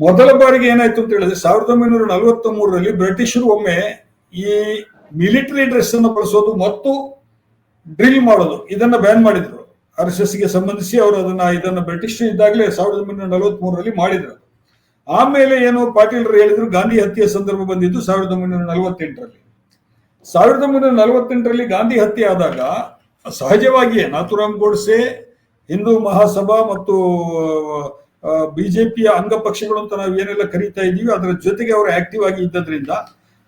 ಮೊದಲ ಬಾರಿಗೆ ಏನಾಯ್ತು ಅಂತ ಹೇಳಿದ್ರೆ 1943ರಲ್ಲಿ ಬ್ರಿಟಿಷರು ಒಮ್ಮೆ ಈ ಮಿಲಿಟರಿ ಡ್ರೆಸ್ ಅನ್ನು ಬಳಸೋದು ಮತ್ತು ಡ್ರಿಲ್ ಮಾಡೋದು ಇದನ್ನ ಬ್ಯಾನ್ ಮಾಡಿದ್ರು. RSS ಗೆ ಸಂಬಂಧಿಸಿ ಅವರು ಇದನ್ನ ಬ್ರಿಟಿಷ್ ಇದ್ದಾಗಲೇ 1943ರಲ್ಲಿ ಮಾಡಿದ್ರು. ಆಮೇಲೆ ಏನು ಪಾಟೀಲರು ಹೇಳಿದ್ರು, ಗಾಂಧಿ ಹತ್ಯೆಯ ಸಂದರ್ಭ ಬಂದಿದ್ದು 1948ರಲ್ಲಿ. 1948ರಲ್ಲಿ ಗಾಂಧಿ ಹತ್ಯೆ ಆದಾಗ ಸಹಜವಾಗಿಯೇ ನಾಥುರಾಮ್ ಗೋಡ್ಸೆ, ಹಿಂದೂ ಮಹಾಸಭಾ ಮತ್ತು ಬಿಜೆಪಿಯ ಅಂಗ ಪಕ್ಷಗಳು ಅಂತ ನಾವು ಏನೆಲ್ಲ ಕರೀತಾ ಇದ್ದೀವಿ ಅದರ ಜೊತೆಗೆ ಅವರು ಆಕ್ಟಿವ್ ಆಗಿ ಇದ್ದದ್ರಿಂದ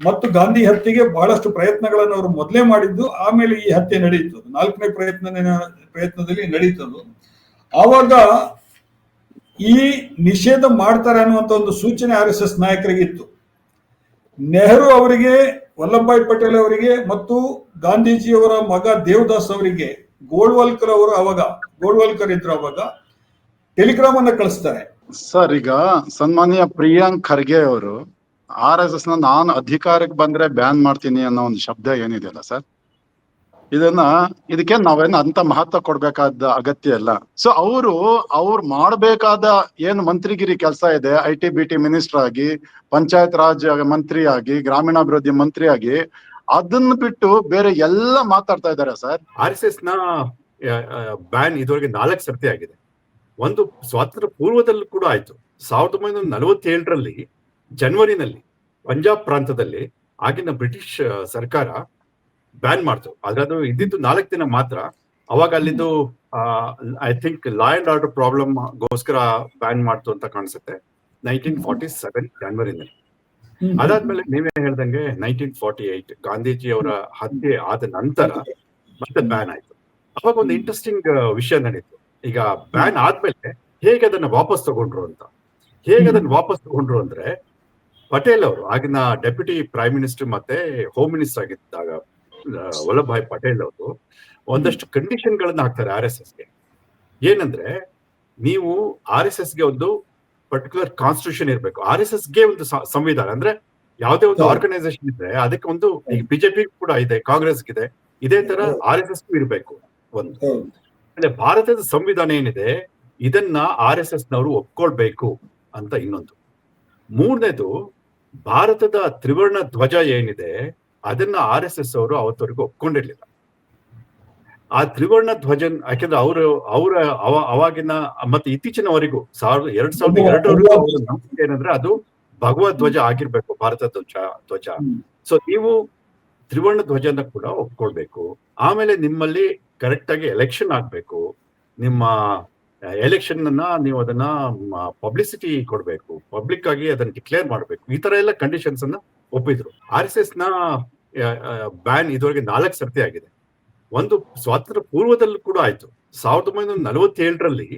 ಮತ್ತು ಗಾಂಧಿ ಹತ್ಯೆಗೆ ಬಹಳಷ್ಟು ಪ್ರಯತ್ನಗಳನ್ನು ಅವರು ಮೊದಲೇ ಮಾಡಿದ್ದು. ಆಮೇಲೆ ಈ ಹತ್ಯೆ ನಡೆಯಿತು, 4ನೇ ಪ್ರಯತ್ನದಲ್ಲಿ ನಡೀತದ್ದು. ಆವಾಗ ಈ ನಿಷೇಧ ಮಾಡ್ತಾರೆ ಅನ್ನುವಂತ ಒಂದು ಸೂಚನೆ RSS ನಾಯಕರಿಗೆ ಇತ್ತು. ನೆಹರು ಅವರಿಗೆ, ವಲ್ಲಭಭಾಯಿ ಪಟೇಲ್ ಅವರಿಗೆ ಮತ್ತು ಗಾಂಧೀಜಿಯವರ ಮಗ ದೇವದಾಸ್ ಅವರಿಗೆ ಗೋಳ್ವಾಲ್ಕರ್ ಇದ್ರು ಅವಾಗ ಟೆಲಿಗ್ರಾಮ್ ಅನ್ನ ಕಳಿಸ್ತಾರೆ. ಸರ್, ಈಗ ಸನ್ಮಾನ್ಯ ಪ್ರಿಯಾಂಕ್ ಖರ್ಗೆ ಅವರು RSS ನಾನು ಅಧಿಕಾರಕ್ಕೆ ಬಂದ್ರೆ ಬ್ಯಾನ್ ಮಾಡ್ತೀನಿ ಅನ್ನೋ ಒಂದು ಶಬ್ದ ಏನಿದೆಯಲ್ಲ ಸರ್, ಇದಕ್ಕೆ ನಾವೇನು ಅಂತ ಮಹತ್ವ ಕೊಡ್ಬೇಕಾದ ಅಗತ್ಯ ಇಲ್ಲ. ಸೊ ಅವ್ರು ಮಾಡಬೇಕಾದ ಏನು ಮಂತ್ರಿಗಿರಿ ಕೆಲಸ ಇದೆ, IT-BT ಮಿನಿಸ್ಟರ್ ಆಗಿ, ಪಂಚಾಯತ್ ರಾಜ್ ಮಂತ್ರಿ ಆಗಿ, ಗ್ರಾಮೀಣಾಭಿವೃದ್ಧಿ ಮಂತ್ರಿ ಆಗಿ, ಅದನ್ನ ಬಿಟ್ಟು ಬೇರೆ ಎಲ್ಲ ಮಾತಾಡ್ತಾ ಇದ್ದಾರೆ ಸರ್. RSS ನ ಬ್ಯಾನ್ ಇದುವರೆಗೆ 4 ಸರ್ತಿ ಆಗಿದೆ. ಒಂದು ಸ್ವಾತಂತ್ರ್ಯ ಪೂರ್ವದಲ್ಲೂ ಕೂಡ ಆಯ್ತು. 1947ರಲ್ಲಿ ಜನವರಿನಲ್ಲಿ ಪಂಜಾಬ್ ಪ್ರಾಂತದಲ್ಲಿ ಆಗಿನ ಬ್ರಿಟಿಷ್ ಸರ್ಕಾರ ಬ್ಯಾನ್ ಮಾಡ್ತು. ಆದ್ರೆ ಅದು ಇದ್ದಿದ್ದು 4 ದಿನ ಮಾತ್ರ. ಅವಾಗ ಅಲ್ಲಿದ್ದು I think law and order problem ಗೋಸ್ಕರ ಬ್ಯಾನ್ ಮಾಡ್ತು ಅಂತ ಕಾಣಿಸುತ್ತೆ 1947 ಜನವರಿನಲ್ಲಿ. ಅದಾದ್ಮೇಲೆ ನೀವೇ ಹೇಳ್ದಂಗೆ 1948 ಗಾಂಧೀಜಿಯವರ ಹತ್ಯೆ ಆದ ನಂತರ ಮತ್ತೆ ಬ್ಯಾನ್ ಆಯ್ತು. ಅವಾಗ ಒಂದು ಇಂಟ್ರೆಸ್ಟಿಂಗ್ ವಿಷಯ ನಡೀತು. ಈಗ ಬ್ಯಾನ್ ಆದ್ಮೇಲೆ ಹೇಗೆ ಅದನ್ನ ವಾಪಸ್ ತಗೊಂಡ್ರು ಅಂದ್ರೆ, ಪಟೇಲ್ ಅವರು, ಆಗಿನ ಡೆಪ್ಯೂಟಿ ಪ್ರೈಮ್ ಮಿನಿಸ್ಟರ್ ಮತ್ತೆ ಹೋಮ್ ಮಿನಿಸ್ಟರ್ ಆಗಿದ್ದಾಗ ವಲ್ಲಭಭಾಯಿ ಪಟೇಲ್ ಅವರು ಒಂದಷ್ಟು ಕಂಡೀಷನ್ ಗಳನ್ನ ಹಾಕ್ತಾರೆ RSSಗೆ. ಏನಂದ್ರೆ, ನೀವು RSSಗೆ ಒಂದು ಪರ್ಟಿಕ್ಯುಲರ್ ಕಾನ್ಸ್ಟಿಟ್ಯೂಷನ್ ಇರಬೇಕು. RSSಗೆ ಒಂದು ಸಂವಿಧಾನ, ಅಂದ್ರೆ ಯಾವುದೇ ಒಂದು ಆರ್ಗನೈಸೇಷನ್ ಇದ್ರೆ ಅದಕ್ಕೆ ಒಂದು, ಈಗ ಬಿಜೆಪಿ ಕೂಡ ಇದೆ, ಕಾಂಗ್ರೆಸ್ಗಿದೆ, ಇದೇ ತರ RSS ಇರಬೇಕು ಒಂದು. ಅಂದ್ರೆ ಭಾರತದ ಸಂವಿಧಾನ ಏನಿದೆ ಇದನ್ನ RSSನವರು ಒಪ್ಕೊಳ್ಬೇಕು ಅಂತ ಇನ್ನೊಂದು. ಮೂರನೇದು, ಭಾರತದ ತ್ರಿವರ್ಣ ಧ್ವಜ ಏನಿದೆ ಅದನ್ನ RSS ಅವರು ಅವತ್ತವರೆಗೂ ಒಪ್ಕೊಂಡಿರ್ಲಿಲ್ಲ. ಆ ತ್ರಿವರ್ಣ ಧ್ವಜ, ಯಾಕೆಂದ್ರೆ ಅವಾಗಿನ ಮತ್ತೆ ಇತ್ತೀಚಿನವರೆಗೂ 2002 ನಂಬಿಕೆ ಏನಂದ್ರೆ ಅದು ಭಗವದ್ ಧ್ವಜ ಆಗಿರ್ಬೇಕು, ಭಾರತ ಧ್ವಜ. ಸೊ ನೀವು ತ್ರಿವರ್ಣ ಧ್ವಜನ ಕೂಡ ಒಪ್ಕೊಳ್ಬೇಕು. ಆಮೇಲೆ ನಿಮ್ಮಲ್ಲಿ ಕರೆಕ್ಟ್ ಆಗಿ ಎಲೆಕ್ಷನ್ ಆಗ್ಬೇಕು. ನಿಮ್ಮ ಎಲೆಕ್ಷನ್ ಅನ್ನ ನೀವು ಅದನ್ನ ಪಬ್ಲಿಸಿಟಿ ಕೊಡ್ಬೇಕು, ಪಬ್ಲಿಕ್ ಆಗಿ ಅದನ್ನ ಡಿಕ್ಲೇರ್ ಮಾಡ್ಬೇಕು. ಈ ತರ ಎಲ್ಲ ಕಂಡೀಷನ್ಸ್ ಅನ್ನ ಒಪ್ಪಿದ್ರು. RSS ನ ಬ್ಯಾನ್ ಇದುವರೆಗೆ 4 ಸರ್ತಿ ಆಗಿದೆ. ಒಂದು ಸ್ವಾತಂತ್ರ್ಯ ಪೂರ್ವದಲ್ಲೂ ಕೂಡ ಆಯ್ತು. 1947ರಲ್ಲಿ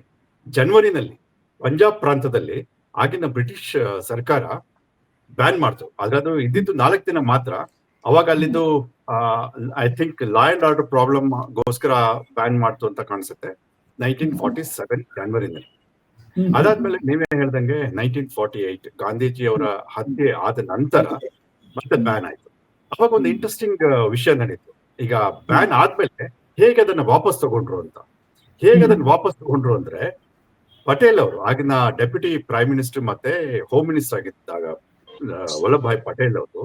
ಜನವರಿನಲ್ಲಿ ಪಂಜಾಬ್ ಪ್ರಾಂತದಲ್ಲಿ ಆಗಿನ ಬ್ರಿಟಿಷ್ ಸರ್ಕಾರ ಬ್ಯಾನ್ ಮಾಡ್ತು. ಆದ್ರೆ ಅದು ಇದ್ದಿದ್ದು 4 ದಿನ ಮಾತ್ರ. ಅವಾಗ ಅಲ್ಲಿದ್ದು I think law and order problem ಗೋಸ್ಕರ ಬ್ಯಾನ್ ಮಾಡ್ತು ಅಂತ ಕಾಣಿಸುತ್ತೆ 1947 ಜನವರಿನಲ್ಲಿ. ಅದಾದ್ಮೇಲೆ ನೀವೇ ಹೇಳ್ದಂಗೆ 1948 ಗಾಂಧೀಜಿಯವರ ಹತ್ಯೆ ಆದ ನಂತರ ಮತ್ತೆ ಬ್ಯಾನ್ ಆಯ್ತು. ಅವಾಗ ಒಂದು ಇಂಟ್ರೆಸ್ಟಿಂಗ್ ವಿಷಯ ನಡೀತು. ಈಗ ಬ್ಯಾನ್ ಆದ್ಮೇಲೆ ಹೇಗೆ ಅದನ್ನ ವಾಪಸ್ ತಗೊಂಡ್ರು ಅಂದ್ರೆ, ಪಟೇಲ್ ಅವರು, ಆಗಿನ ಡೆಪ್ಯೂಟಿ ಪ್ರೈಮ್ ಮಿನಿಸ್ಟರ್ ಮತ್ತೆ ಹೋಮ್ ಮಿನಿಸ್ಟರ್ ಆಗಿದ್ದಾಗ ವಲ್ಲಭಭಾಯಿ ಪಟೇಲ್ ಅವರು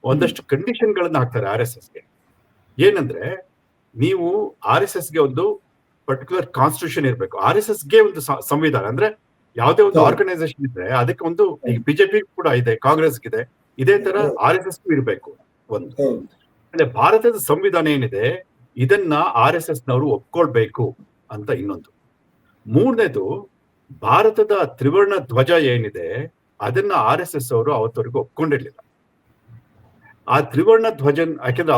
ಒಂದಷ್ಟು ಕಂಡೀಷನ್ ಗಳನ್ನ ಹಾಕ್ತಾರೆ RSSಗೆ. ಏನಂದ್ರೆ, ನೀವು RSSಗೆ ಒಂದು ಪರ್ಟಿಕ್ಯುಲರ್ ಕಾನ್ಸ್ಟಿಟ್ಯೂಷನ್ ಇರಬೇಕು. RSSಗೆ ಒಂದು ಸಂವಿಧಾನ, ಅಂದ್ರೆ ಯಾವುದೇ ಒಂದು ಆರ್ಗನೈಸೇಷನ್ ಇದ್ರೆ ಅದಕ್ಕೆ ಒಂದು, ಈಗ ಬಿಜೆಪಿ ಕೂಡ ಇದೆ, ಕಾಂಗ್ರೆಸ್ಗಿದೆ, ಇದೇ ತರ RSS ಇರಬೇಕು ಒಂದು. ಅಂದ್ರೆ ಭಾರತದ ಸಂವಿಧಾನ ಏನಿದೆ ಇದನ್ನ RSSನವರು ಒಪ್ಕೊಳ್ಬೇಕು ಅಂತ ಇನ್ನೊಂದು. ಮೂರನೇದು, ಭಾರತದ ತ್ರಿವರ್ಣ ಧ್ವಜ ಏನಿದೆ ಅದನ್ನ RSS ಅವರು ಅವತ್ತವರೆಗೂ ಒಪ್ಕೊಂಡಿರ್ಲಿಲ್ಲ. ಆ ತ್ರಿವರ್ಣ ಧ್ವಜ, ಯಾಕೆಂದ್ರೆ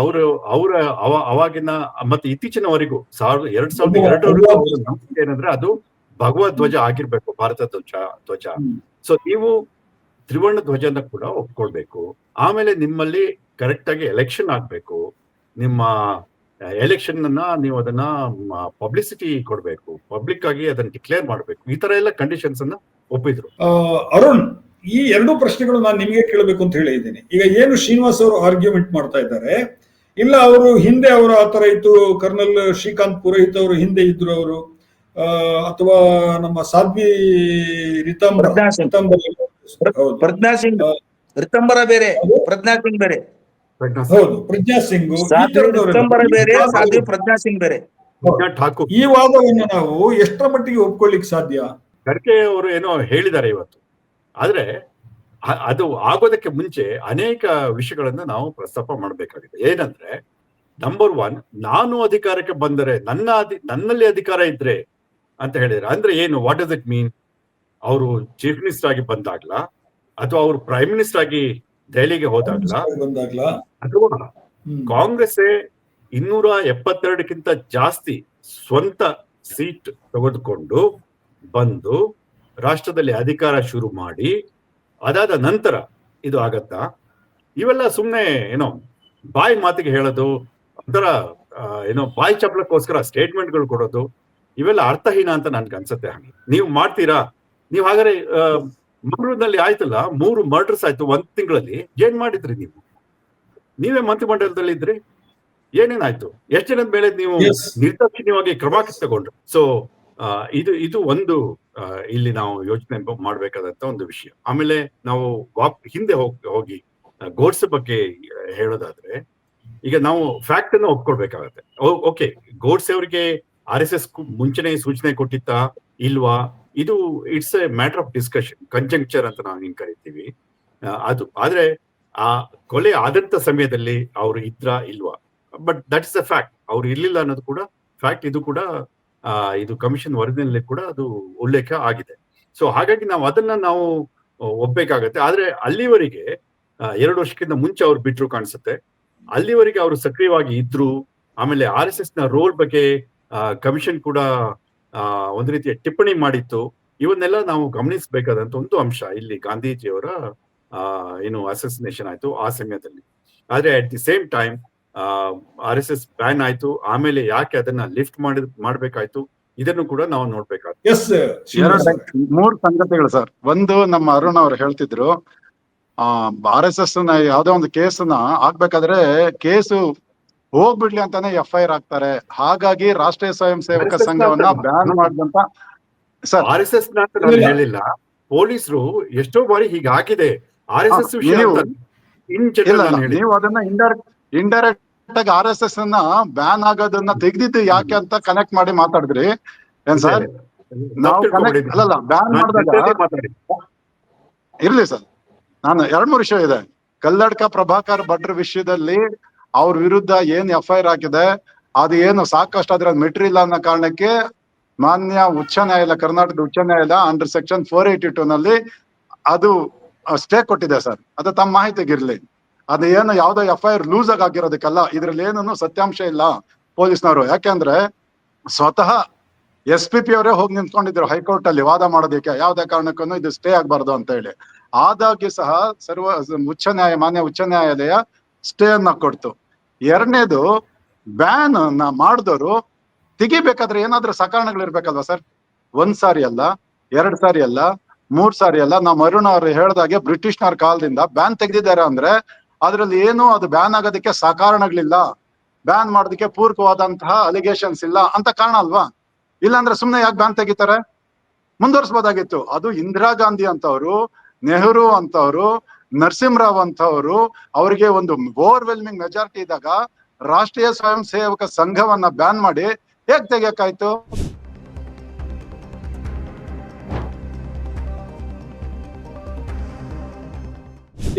ಅವಾಗಿನ ಮತ್ತೆ ಇತ್ತೀಚಿನವರೆಗೂ 2002 ನಂಬಿಕೆ ಏನಂದ್ರೆ ಅದು ಭಗವದ್ ಧ್ವಜ ಆಗಿರ್ಬೇಕು, ಭಾರತ ಧ್ವಜ. ಸೊ ನೀವು ತ್ರಿವರ್ಣ ಧ್ವಜನ ಕೂಡ ಒಪ್ಕೊಳ್ಬೇಕು. ಆಮೇಲೆ ನಿಮ್ಮಲ್ಲಿ ಕರೆಕ್ಟ್ ಆಗಿ ಎಲೆಕ್ಷನ್ ಆಗ್ಬೇಕು. ನಿಮ್ಮ ಎಲೆಕ್ಷನ್ ಅನ್ನ ನೀವು ಅದನ್ನ ಪಬ್ಲಿಸಿಟಿ ಕೊಡ್ಬೇಕು, ಪಬ್ಲಿಕ್ ಆಗಿ ಅದನ್ನ ಡಿಕ್ಲೇರ್ ಮಾಡ್ಬೇಕು. ಈ ತರ ಎಲ್ಲ ಕಂಡೀಷನ್ಸ್ ಅನ್ನ ಒಪ್ಪಿದ್ರು. ಅರುಣ್, ಈ 2 ಪ್ರಶ್ನೆಗಳು ನಾನು ನಿಮಗೆ ಕೇಳಬೇಕು ಅಂತ ಹೇಳಿದ್ದೀನಿ. ಈಗ ಏನು ಶ್ರೀನಿವಾಸ್ ಅವರು ಆರ್ಗ್ಯುಮೆಂಟ್ ಮಾಡ್ತಾ ಇದ್ದಾರೆ, ಇಲ್ಲ ಅವರು ಹಿಂದೆ ಅವರು ಆತರ ಇತ್ತು, ಕರ್ನಲ್ ಶ್ರೀಕಾಂತ್ ಪುರೋಹಿತ್ ಅವರು ಹಿಂದೆ ಇದ್ರು ಅವರು, ಅಥವಾ ನಮ್ಮ ಸಾಧ್ವಿ ಹೌದು. ಪ್ರಜ್ಞಾ ಸಿಂಗ್ ರಿತಂಬರ ಬೇರೆ, ಹೌದು. ಪ್ರಜ್ಞಾ ಸಿಂಗ್ ಬೇರೆ. ಹೌದು, ಪ್ರಜ್ಞಾ ಸಿಂಗ್ ಈ ಸಾಧ್ವಿ ರಿತಂಬರ ಬೇರೆ, ತರದವರೆಲ್ಲ ಸಾಧ್ವಿ ಪ್ರಜ್ಞಾ ಸಿಂಗ್ ಬೇರೆ. ಠಾಕೂರ್ ಈ ವಾದವನ್ನು ನಾವು ಎಷ್ಟರ ಮಟ್ಟಿಗೆ ಒಪ್ಕೊಳ್ಳಿಕ್ ಸಾಧ್ಯ? ಖರ್ಗೆ ಅವರು ಏನೋ ಹೇಳಿದ್ದಾರೆ ಇವತ್ತು, ಆದ್ರೆ ಅದು ಆಗೋದಕ್ಕೆ ಮುಂಚೆ ಅನೇಕ ವಿಷಯಗಳನ್ನ ನಾವು ಪ್ರಸ್ತಾಪ ಮಾಡಬೇಕಾಗಿದೆ. ಏನಂದ್ರೆ, ನಂಬರ್ 1, ನಾನು ಅಧಿಕಾರಕ್ಕೆ ಬಂದರೆ ನನ್ನಲ್ಲಿ ಅಧಿಕಾರ ಇದ್ರೆ ಅಂತ ಹೇಳಿದ್ರೆ ಅಂದ್ರೆ ಏನು? What does it mean? ಅವರು ಚೀಫ್ ಮಿನಿಸ್ಟರ್ ಆಗಿ ಬಂದಾಗ್ಲಾ, ಅಥವಾ ಅವರು ಪ್ರೈಮ್ ಮಿನಿಸ್ಟರ್ ಆಗಿ ದೆಹಲಿಗೆ ಹೋದಾಗ್ಲಾ, ಅಥವಾ ಕಾಂಗ್ರೆಸ್ 272ಕ್ಕಿಂತ ಜಾಸ್ತಿ ಸ್ವಂತ ಸೀಟ್ ತೆಗೆದುಕೊಂಡು ಬಂದು ರಾಷ್ಟ್ರದಲ್ಲಿ ಅಧಿಕಾರ ಶುರು ಮಾಡಿ ಅದಾದ ನಂತರ ಇದು ಆಗತ್ತಾ? ಇವೆಲ್ಲ ಸುಮ್ಮನೆ ಏನೋ ಬಾಯಿ ಮಾತಿಗೆ ಹೇಳೋದು, ಒಂಥರ ಏನೋ ಬಾಯಿ ಚಪ್ಪಲಕ್ಕೋಸ್ಕರ ಸ್ಟೇಟ್ಮೆಂಟ್ಗಳು ಕೊಡೋದು, ಇವೆಲ್ಲ ಅರ್ಥಹೀನ ಅಂತ ನನ್ಗೆ ಅನ್ಸುತ್ತೆ. ಹಾಗೆ ನೀವು ಮಾಡ್ತೀರಾ? ನೀವು ಹಾಗಾದ್ರೆ ಮಂಗಳೂರಿನಲ್ಲಿ ಆಯ್ತಲ್ಲ, 3 ಮರ್ಡರ್ಸ್ ಆಯ್ತು 1 ತಿಂಗಳಲ್ಲಿ. ಏನ್ ಮಾಡಿದ್ರಿ ನೀವು? ನೀವೇ ಮಂತ್ರಿಮಂಡಲದಲ್ಲಿ ಇದ್ರಿ, ಏನೇನಾಯ್ತು? ಎಷ್ಟು ಜನದ ಮೇಲೆ ನೀವು ನಿರ್ದಾಕ್ಷಿಣ್ಯವಾಗಿ ಕ್ರಮ ತಗೊಂಡ್ರು? ಸೊ ಇದು ಒಂದು ಇಲ್ಲಿ ನಾವು ಯೋಚನೆ ಮಾಡ್ಬೇಕಾದಂತ ಒಂದು ವಿಷಯ. ಆಮೇಲೆ ನಾವು ಹಿಂದೆ ಹೋಗಿ ಗೋಡ್ಸೆ ಬಗ್ಗೆ ಹೇಳೋದಾದ್ರೆ, ಈಗ ನಾವು ಫ್ಯಾಕ್ಟ್ ಅನ್ನು ಒಪ್ಕೊಳ್ಬೇಕಾಗತ್ತೆ. ಓಕೆ, ಗೋಡ್ಸೆ ಅವರಿಗೆ RSS ಮುಂಚೆನೆ ಸೂಚನೆ ಕೊಟ್ಟಿತ್ತಾ ಇಲ್ವಾ? ಇದು it's a matter of discussion, conjuncture ಅಂತ ನಾವು ಹಿಂಗ್ ಕರಿತೀವಿ. ಅದು ಆದ್ರೆ ಆ ಕೊಲೆ ಆದಂತ ಸಮಯದಲ್ಲಿ ಅವ್ರು ಇದ್ರಾ ಇಲ್ವಾ? But that is a fact. ಅವ್ರು ಇರ್ಲಿಲ್ಲ ಅನ್ನೋದು ಕೂಡ ಫ್ಯಾಕ್ಟ್. ಇದು ಕೂಡ ಇದು ಕಮಿಷನ್ ವರದಿಯಲ್ಲಿ ಕೂಡ ಅದು ಉಲ್ಲೇಖ ಆಗಿದೆ. ಸೊ ಹಾಗಾಗಿ ನಾವು ಒಪ್ಬೇಕಾಗತ್ತೆ. ಆದ್ರೆ ಅಲ್ಲಿವರೆಗೆ 2 ವರ್ಷಕ್ಕಿಂತ ಮುಂಚೆ ಅವ್ರು ಬಿಟ್ರು ಕಾಣಿಸುತ್ತೆ. ಅಲ್ಲಿವರೆಗೆ ಅವರು ಸಕ್ರಿಯವಾಗಿ ಇದ್ರು. ಆಮೇಲೆ RSS ನ ರೋಲ್ ಬಗ್ಗೆ ಕಮಿಷನ್ ಕೂಡ ಒಂದು ರೀತಿಯ ಟಿಪ್ಪಣಿ ಮಾಡಿತ್ತು. ಇವನ್ನೆಲ್ಲ ನಾವು ಗಮನಿಸಬೇಕಾದಂತ ಒಂದು ಅಂಶ. ಇಲ್ಲಿ ಗಾಂಧೀಜಿಯವರ ಏನು ಅಸೋಸಿನೇಷನ್ ಆಯ್ತು ಆ ಸಮಯದಲ್ಲಿ. ಆದ್ರೆ at the same time RSS ban ಆಯ್ತು. ಆಮೇಲೆ ಯಾಕೆ ಅದನ್ನ ಲಿಫ್ಟ್ ಮಾಡ್ಬೇಕಾಯ್ತು, ಇದನ್ನು ಕೂಡ ನಾವು ನೋಡ್ಬೇಕಾಗ್ತದೆ. 3 ಸಂಗತಿಗಳು ಸರ್. ಒಂದು, ನಮ್ಮ ಅರುಣ್ ಅವ್ರು ಹೇಳ್ತಿದ್ರು, RSS ನ ಯಾವ್ದೋ ಒಂದು ಕೇಸನ್ನ ಆಗ್ಬೇಕಾದ್ರೆ ಕೇಸು ಹೋಗ್ಬಿಡ್ಲಿ ಅಂತಾನೆ FIR ಆಗ್ತಾರೆ. ಹಾಗಾಗಿ ರಾಷ್ಟ್ರೀಯ ಸ್ವಯಂ ಸೇವಕ ಸಂಘವನ್ನ ಬ್ಯಾನ್ ಮಾಡಿದಂತ ಸರ್. RSS ನಾನು ಹೇಳಿಲ್ಲ, ಪೊಲೀಸರು ಎಷ್ಟೋ ಬಾರಿ ಹೀಗಾಗಿದೆ. RSS ನೀವು ಅದನ್ನ ಇಂಡೈರೆಕ್ಟ್ ಆಗಿ RSS ಅನ್ನ ಬ್ಯಾನ್ ಆಗೋದನ್ನ ತೆಗ್ದಿದ್ದು ಯಾಕೆ ಅಂತ ಕನೆಕ್ಟ್ ಮಾಡಿ ಮಾತಾಡಿದ್ರಿ ಏನ್ ಸರ್? ನಾವು ಅಲ್ಲಲ್ಲ, ಬ್ಯಾನ್ ಮಾಡಿದಾಗ ಇರ್ಲಿ ಸರ್. ನಾನು 2-3 ವಿಷಯ ಇದೆ. ಕಲ್ಲಡ್ಕ ಪ್ರಭಾಕರ್ ಭಟ್ರ ವಿಷಯದಲ್ಲಿ ಅವ್ರ ವಿರುದ್ಧ ಏನ್ FIR ಹಾಕಿದೆ, ಅದು ಏನು ಸಾಕಷ್ಟು ಅದ್ರ ಮೆಟ್ರಿ ಇಲ್ಲ ಅನ್ನೋ ಕಾರಣಕ್ಕೆ ಮಾನ್ಯ ಉಚ್ಚ ನ್ಯಾಯಾಲಯ, ಕರ್ನಾಟಕದ ಉಚ್ಚ ನ್ಯಾಯಾಲಯ ಅಂಡರ್ ಸೆಕ್ಷನ್ 482 ನಲ್ಲಿ ಅದು ಸ್ಟೇ ಕೊಟ್ಟಿದೆ ಸರ್. ಅದು ತಮ್ಮ ಮಾಹಿತಿಗಿರ್ಲಿ. ಅದು ಏನು ಯಾವ್ದೋ FIR ಲೂಸ್ ಆಗಿ ಆಗಿರೋದಕ್ಕಲ್ಲ, ಇದ್ರಲ್ಲಿ ಏನನ್ನು ಸತ್ಯಾಂಶ ಇಲ್ಲ ಪೊಲೀಸ್ನವರು. ಯಾಕೆಂದ್ರೆ ಸ್ವತಃ SPP ಅವರೇ ಹೋಗಿ ನಿಂತ್ಕೊಂಡಿದ್ರು ಹೈಕೋರ್ಟ್ ಅಲ್ಲಿ ವಾದ ಮಾಡೋದಕ್ಕೆ, ಯಾವ್ದೇ ಕಾರಣಕ್ಕೂ ಇದು ಸ್ಟೇ ಆಗ್ಬಾರ್ದು ಅಂತ ಹೇಳಿ. ಆದಾಗ್ಯೂ ಸಹ ಮಾನ್ಯ ಉಚ್ಚ ನ್ಯಾಯಾಲಯ ಸ್ಟೇ ಅನ್ನ ಕೊಡ್ತು. 2ನೇದು, ಬ್ಯಾನ್ ಮಾಡಿದವರು ತೆಗಿಬೇಕಾದ್ರೆ ಏನಾದ್ರೂ ಸಕಾರಣಗಳಿರ್ಬೇಕಲ್ವಾ ಸರ್? 1 ಸಾರಿ ಅಲ್ಲ, 2 ಸಾರಿ ಅಲ್ಲ, 3 ಸಾರಿ ಅಲ್ಲ. ನಮ್ಮ ಅರುಣ್ ಅವ್ರು ಹೇಳ್ದಾಗೆ ಬ್ರಿಟಿಷ್ನವ್ರ ಕಾಲದಿಂದ ಬ್ಯಾನ್ ತೆಗ್ದಿದ್ದಾರೆ ಅಂದ್ರೆ ಅದ್ರಲ್ಲಿ ಏನು ಅದು ಬ್ಯಾನ್ ಆಗೋದಕ್ಕೆ ಸಕಾರಣಗಳಿಲ್ಲ, ಬ್ಯಾನ್ ಮಾಡೋದಕ್ಕೆ ಪೂರಕವಾದಂತಹ ಅಲಿಗೇಷನ್ಸ್ ಇಲ್ಲ ಅಂತ ಕಾರಣ ಅಲ್ವಾ? ಇಲ್ಲಾಂದ್ರೆ ಸುಮ್ನೆ ಯಾಕೆ ಬ್ಯಾನ್ ತೆಗಿತಾರೆ? ಮುಂದುವರ್ಸ್ಬೋದಾಗಿತ್ತು. ಅದು ಇಂದಿರಾ ಗಾಂಧಿ ಅಂತವ್ರು, ನೆಹರು ಅಂತವ್ರು, ನರಸಿಂಹರಾವ್ ಅಂತವ್ರು, ಅವರಿಗೆ ಒಂದು ಓವರ್ವೆಲ್ಮಿಂಗ್ ಮೆಜಾರಿಟಿ ಇದ್ದಾಗ ರಾಷ್ಟ್ರೀಯ ಸ್ವಯಂ ಸೇವಕ ಸಂಘವನ್ನ ಬ್ಯಾನ್ ಮಾಡಿ ಹೇಗ್ ತೆಗಿಯಕಾಯ್ತು?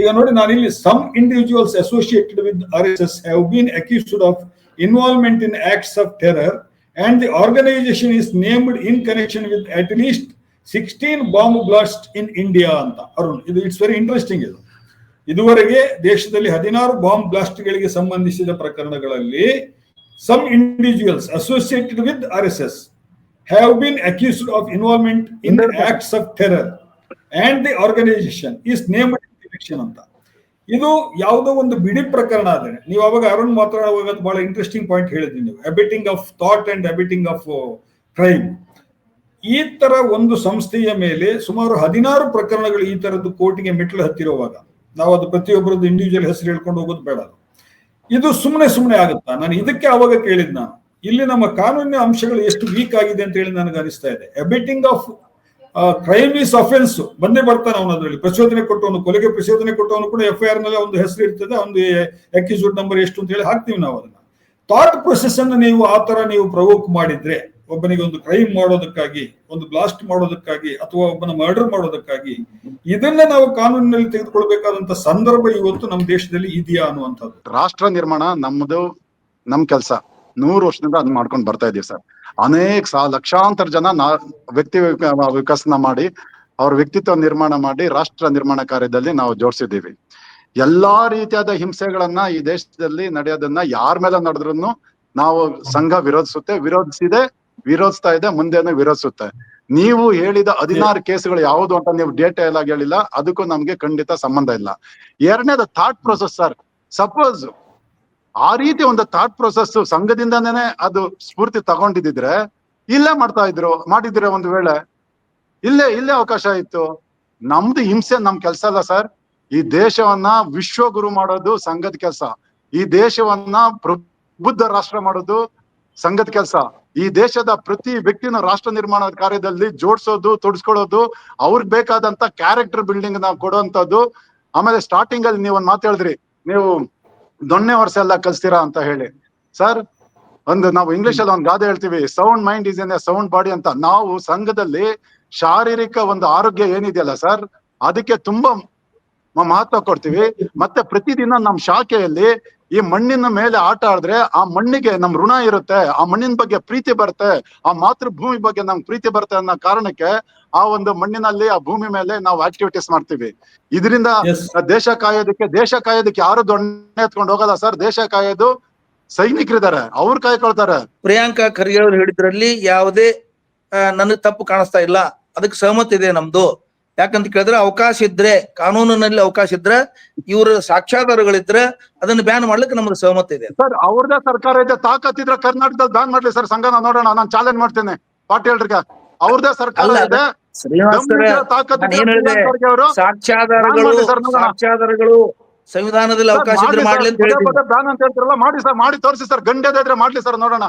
ಈಗ ನೋಡಿ, ನಾನಿಲ್ಲಿ some individuals associated with RSS have been accused of involvement in acts of terror and the organisation is named in connection with at least 16 bomb blast in India ಅಂತ. ಅರುಣ್, ಇದು ಇಟ್ಸ್ ವೆರಿ ಇಂಟ್ರೆಸ್ಟಿಂಗ್. ಇದುವರೆಗೆ ದೇಶದಲ್ಲಿ 16 bomb ಬ್ಲಾಸ್ಟ್ಗಳಿಗೆ ಸಂಬಂಧಿಸಿದ ಪ್ರಕರಣಗಳಲ್ಲಿ some individuals associated with RSS have been accused of involvement in acts of terror and the organisation is named in connection ಅಂತ. ಇದು ಯಾವುದೋ ಒಂದು ಬಿಡಿ ಪ್ರಕರಣ ಆದರೆ, ನೀವು ಅವಾಗ ಅರುಣ್ ಮಾತನಾಡುವಾಗ ಬಹಳ ಇಂಟ್ರೆಸ್ಟಿಂಗ್ ಪಾಯಿಂಟ್ ಹೇಳಿದ್ರಿ ನೀವು, abetting of thought and abetting of crime. ಈ ತರ ಒಂದು ಸಂಸ್ಥೆಯ ಮೇಲೆ ಸುಮಾರು 16 ಪ್ರಕರಣಗಳು ಈ ತರದ್ದು ಕೋರ್ಟಿಗೆ ಮೆಟ್ಲು ಹತ್ತಿರುವಾಗ ನಾವು ಅದು ಪ್ರತಿಯೊಬ್ಬರದ್ದು ಇಂಡಿವಿಜುವಲ್ ಹೆಸರು ಹೇಳ್ಕೊಂಡು ಹೋಗೋದು ಬೇಡ. ಇದು ಸುಮ್ಮನೆ ಆಗುತ್ತಾ? ನಾನು ಇದಕ್ಕೆ ಅವಾಗ ಕೇಳಿದ್, ನಾನು ಇಲ್ಲಿ ನಮ್ಮ ಕಾನೂನಿನ ಅಂಶಗಳು ಎಷ್ಟು ವೀಕ್ ಆಗಿದೆ ಅಂತ ಹೇಳಿ ನನಗೆ ಅನಿಸ್ತಾ ಇದೆ. ಅಬಿಟಿಂಗ್ ಆಫ್ ಕ್ರೈಮ್ ಈಸ್ ಅಫೆನ್ಸ್ ಬಂದೇ ಬರ್ತಾನೆ ಅವನು. ಅದರಲ್ಲಿ ಪ್ರಚೋದನೆ ಕೊಟ್ಟವನು, ಕೊಲೆಗೆ ಪ್ರಚೋದನೆ ಕೊಟ್ಟವನು ಕೂಡ FIR ನಲ್ಲಿ ಒಂದು ಹೆಸರು ಇರ್ತದೆ, ಒಂದು ಅಕ್ಯೂಸ್ಡ್ ನಂಬರ್ ಎಷ್ಟು ಅಂತ ಹೇಳಿ ಹಾಕ್ತೀವಿ ನಾವು. ಅದನ್ನ ಥಾಟ್ ಪ್ರೊಸೆಸ್ ಅನ್ನು ನೀವು ಆ ತರ ನೀವು ಪ್ರವೋಕ್ ಮಾಡಿದ್ರೆ, ಒಬ್ಬನಿಗೆ ಒಂದು ಕ್ರೈಮ್ ಮಾಡೋದಕ್ಕಾಗಿ, ಒಂದು ಬ್ಲಾಸ್ಟ್ ಮಾಡೋದಕ್ಕಾಗಿ, ಅಥವಾ ಒಬ್ಬನ ಮರ್ಡರ್ ಮಾಡೋದಕ್ಕಾಗಿ, ಇದನ್ನ ನಾವು ಕಾನೂನಿನಲ್ಲಿ ತೆಗೆದುಕೊಳ್ಬೇಕಾದಂತ ಸಂದರ್ಭ ಇವತ್ತು ನಮ್ಮ ದೇಶದಲ್ಲಿ ಇದೆಯಾ ಅನ್ನುವಂಥದ್ದು. ರಾಷ್ಟ್ರ ನಿರ್ಮಾಣ ನಮ್ ಕೆಲಸ 100 ವರ್ಷದಿಂದ ಅದ್ ಮಾಡ್ಕೊಂಡು ಬರ್ತಾ ಇದೀವಿ ಸರ್. ಅನೇಕ ಲಕ್ಷಾಂತರ ಜನ ವ್ಯಕ್ತಿ ವಿಕಸನ ಮಾಡಿ, ಅವ್ರ ವ್ಯಕ್ತಿತ್ವ ನಿರ್ಮಾಣ ಮಾಡಿ ರಾಷ್ಟ್ರ ನಿರ್ಮಾಣ ಕಾರ್ಯದಲ್ಲಿ ನಾವು ಜೋಡಿಸಿದ್ದೀವಿ. ಎಲ್ಲಾ ರೀತಿಯಾದ ಹಿಂಸೆಗಳನ್ನ ಈ ದೇಶದಲ್ಲಿ ನಡೆಯೋದನ್ನ ಯಾರ ಮೇಲೆ ನಡೆದ್ರು ನಾವು ಸಂಘ ವಿರೋಧಿಸ್ತಾ ಇದೆ, ಮುಂದೆನೂ ವಿರೋಧಿಸುತ್ತೆ. ನೀವು ಹೇಳಿದ 16 ಕೇಸುಗಳು ಯಾವುದು ಅಂತ ನೀವು ಡೇಟಾ ಆಗಿ ಹೇಳಿಲ್ಲ, ಅದಕ್ಕೂ ನಮ್ಗೆ ಖಂಡಿತ ಸಂಬಂಧ ಇಲ್ಲ. ಎರಡನೇದು ಥಾಟ್ ಪ್ರೊಸೆಸ್ ಸರ್. ಸಪೋಸ್ ಆ ರೀತಿ ಒಂದು ಥಾಟ್ ಪ್ರೊಸೆಸ್ ಸಂಘದಿಂದನೇ ಅದು ಸ್ಫೂರ್ತಿ ತಗೊಂಡಿದ್ರೆ ಇಲ್ಲೇ ಮಾಡಿದ್ರೆ ಒಂದು ವೇಳೆ ಇಲ್ಲೇ ಅವಕಾಶ ಇತ್ತು. ನಮ್ದು ಹಿಂಸೆ ನಮ್ ಕೆಲ್ಸ ಅಲ್ಲ ಸರ್. ಈ ದೇಶವನ್ನ ವಿಶ್ವಗುರು ಮಾಡೋದು ಸಂಘದ ಕೆಲಸ. ಈ ದೇಶವನ್ನ ಪ್ರಬುದ್ಧ ರಾಷ್ಟ್ರ ಮಾಡೋದು ಸಂಘದ ಕೆಲಸ. ಈ ದೇಶದ ಪ್ರತಿ ವ್ಯಕ್ತಿನ ರಾಷ್ಟ್ರ ನಿರ್ಮಾಣದ ಕಾರ್ಯದಲ್ಲಿ ಜೋಡಿಸೋದು, ತೊಡಸ್ಕೊಳ್ಳೋದು, ಅವ್ರಿಗೆ ಬೇಕಾದಂತ ಕ್ಯಾರೆಕ್ಟರ್ ಬಿಲ್ಡಿಂಗ್ ನಾವು ಕೊಡುವಂತದ್ದು. ಆಮೇಲೆ ಸ್ಟಾರ್ಟಿಂಗ್ ಅಲ್ಲಿ ನೀವು ಒಂದ್ ಮಾತು ಹೇಳಿದ್ರಿ, ನೀವು ದೊಣ್ಣೆ ವರ್ಷ ಎಲ್ಲ ಕಲಿಸ್ತೀರಾ ಅಂತ ಹೇಳಿ. ಸರ್, ನಾವು ಇಂಗ್ಲಿಷ್ ಅಲ್ಲಿ ಒಂದು ಗಾದೆ ಹೇಳ್ತೀವಿ, sound mind is in a sound body ಅಂತ. ನಾವು ಸಂಘದಲ್ಲಿ ಶಾರೀರಿಕ ಒಂದು ಆರೋಗ್ಯ ಏನಿದೆಯಲ್ಲ ಸರ್, ಅದಕ್ಕೆ ತುಂಬಾ ಮಹತ್ವ ಕೊಡ್ತೀವಿ. ಮತ್ತೆ ಪ್ರತಿದಿನ ನಮ್ ಶಾಖೆಯಲ್ಲಿ ಈ ಮಣ್ಣಿನ ಮೇಲೆ ಆಟ ಆಡಿದ್ರೆ ಆ ಮಣ್ಣಿಗೆ ನಮ್ ಋಣ ಇರುತ್ತೆ, ಆ ಮಣ್ಣಿನ ಬಗ್ಗೆ ಪ್ರೀತಿ ಬರುತ್ತೆ, ಆ ಮಾತೃಭೂಮಿ ಬಗ್ಗೆ ನಮ್ಗೆ ಪ್ರೀತಿ ಬರುತ್ತೆ ಅನ್ನೋ ಕಾರಣಕ್ಕೆ ಆ ಒಂದು ಮಣ್ಣಿನಲ್ಲಿ, ಆ ಭೂಮಿ ಮೇಲೆ ನಾವು ಆಕ್ಟಿವಿಟೀಸ್ ಮಾಡ್ತೀವಿ. ಇದರಿಂದ ದೇಶ ಕಾಯೋದಕ್ಕೆ ಯಾರು ದೊಣ್ಣೆ ಎತ್ಕೊಂಡು ಹೋಗಲ್ಲ ಸರ್. ದೇಶ ಕಾಯೋದು ಸೈನಿಕರಿದ್ದಾರೆ, ಅವ್ರು ಕಾಯ್ಕೊಳ್ತಾರೆ. ಪ್ರಿಯಾಂಕಾ ಖರ್ಗೆ ಅವರು ಹೇಳಿದ್ರಲ್ಲಿ ಯಾವುದೇ ನನಗೆ ತಪ್ಪು ಕಾಣಿಸ್ತಾ ಇಲ್ಲ, ಅದಕ್ಕೆ ಸಹಮತ ಇದೆ ನಮ್ದು. ಯಾಕಂತ ಕೇಳಿದ್ರೆ ಅವಕಾಶ ಇದ್ರೆ, ಕಾನೂನಿನಲ್ಲಿ ಅವಕಾಶ ಇದ್ರೆ, ಇವ್ರ ಸಾಕ್ಷ್ಯಾಧಾರಗಳಿದ್ರೆ ಅದನ್ನ ಬ್ಯಾನ್ ಮಾಡ್ಲಿಕ್ಕೆ ನಮ್ದು ಸಹಮತ ಇದೆ ಸರ್. ಅವ್ರದೇ ಸರ್ಕಾರ ಇದೆ, ತಾಕತ್ತಿದ್ರೆ ಕರ್ನಾಟಕದಲ್ಲಿ ಬ್ಯಾನ್ ಮಾಡ್ಲಿ ಸರ್ ಸಂಘನ, ನೋಡೋಣ. ನಾನು ಚಾಲೆಂಜ್ ಮಾಡ್ತೇನೆ ಪಾಟೀಲ್ರಿಗೆ. ಅವ್ರದೇ ಸರ್ಕಾರ ಇದೆ, ಸಾಕ್ಷ್ಯಾಧಾರಗಳು ಸಂವಿಧಾನದಲ್ಲಿ ಅವಕಾಶ ಇದ್ರೆ ಮಾಡ್ಲಿ ಅಂತ ಬ್ಯಾನ್ ಅಂತ ಹೇಳ್ತಾರಲ್ಲ, ಮಾಡಿ ಸರ್, ಮಾಡಿ ತೋರಿಸಿ ಸರ್. ಗಂಡೇದಾದ್ರೆ ಮಾಡ್ಲಿ ಸರ್, ನೋಡೋಣ.